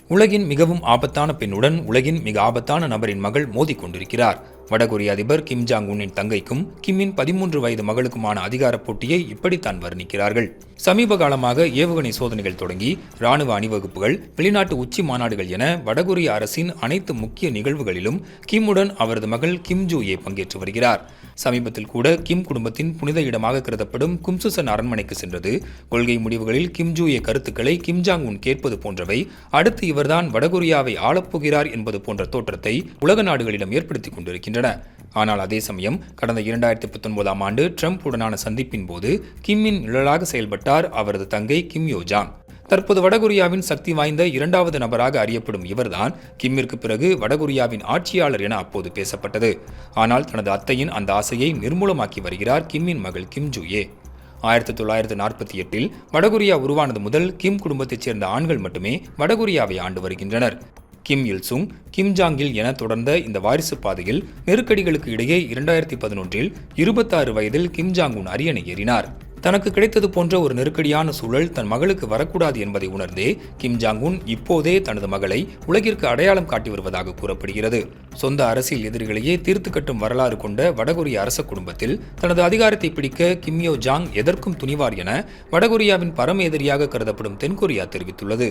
உலகின் மிகவும் ஆபத்தான பெண்ணுடன் உலகின் மிக ஆபத்தான நபரின் மகள் மோதிக் கொண்டிருக்கிறார். வடகொரிய அதிபர் கிம் ஜாங் உன்னின் தங்கைக்கும் கிம்மின் 13 வயது மகளுக்குமான அதிகார போட்டியை இப்படித்தான் வர்ணிக்கிறார்கள். சமீப காலமாக ஏவுகணை சோதனைகள் தொடங்கி ராணுவ அணிவகுப்புகள், வெளிநாட்டு உச்சி மாநாடுகள் என வடகொரிய அரசின் அனைத்து முக்கிய நிகழ்வுகளிலும் கிம்முடன் அவரது மகள் கிம் ஜூ ஏ பங்கேற்று வருகிறார். சமீபத்தில் கூட கிம் குடும்பத்தின் புனித இடமாக கருதப்படும் கும்சுசன் அரண்மனைக்கு சென்றது, கொள்கை முடிவுகளில் கிம் ஜூ ஏ கருத்துக்களை கிம் ஜாங் உன் கேட்பது போன்றவை அடுத்து இவர்தான் வடகொரியாவை ஆளப்போகிறார் என்பது போன்ற தோற்றத்தை உலக நாடுகளிடம் ஏற்படுத்திக் கொண்டிருக்கின்றன. ஆனால் அதே சமயம் கடந்த 2019ஆம் ஆண்டு ட்ரம்ப் உடனான சந்திப்பின் போது கிம்மின் நிழலாக செயல்பட்டார் அவரது தங்கை கிம் யோ ஜாங். தற்போது வடகொரியாவின் சக்தி வாய்ந்த இரண்டாவது நபராக அறியப்படும் இவர்தான் கிம்மிற்கு பிறகு வடகொரியாவின் ஆட்சியாளர் என அப்போது பேசப்பட்டது. ஆனால் தனது அத்தையின் அந்த ஆசையை நிர்மூலமாக்கி வருகிறார் கிம்மின் மகள் கிம் ஜூ ஏ. 1948இல் வடகொரியா உருவானது முதல் கிம் குடும்பத்தைச் சேர்ந்த ஆண்கள் மட்டுமே வடகொரியாவை ஆண்டு வருகின்றனர். கிம் இல் சுங், கிம் ஜாங் இல் என தொடர்ந்த இந்த வாரிசு பாதையில் நெருக்கடிகளுக்கு இடையே 2011இல் 26 வயதில் கிம் ஜாங் உன் அரியணை ஏறினார். தனக்கு கிடைத்தது போன்ற ஒரு நெருக்கடியான சூழல் தன் மகளுக்கு வரக்கூடாது என்பதை உணர்ந்தே கிம் ஜாங் உன் இப்போதே தனது மகளை உலகிற்கு அடையாளம் காட்டி வருவதாக கூறப்படுகிறது. சொந்த அரசியல் எதிரிகளையே தீர்த்து கட்டும் வரலாறு கொண்ட வடகொரிய அரச குடும்பத்தில் தனது அதிகாரத்தை பிடிக்க கிம் யோ ஜாங் எதற்கும் துணிவார் என வடகொரியாவின் பரம எதிரியாக கருதப்படும் தென்கொரியா தெரிவித்துள்ளது.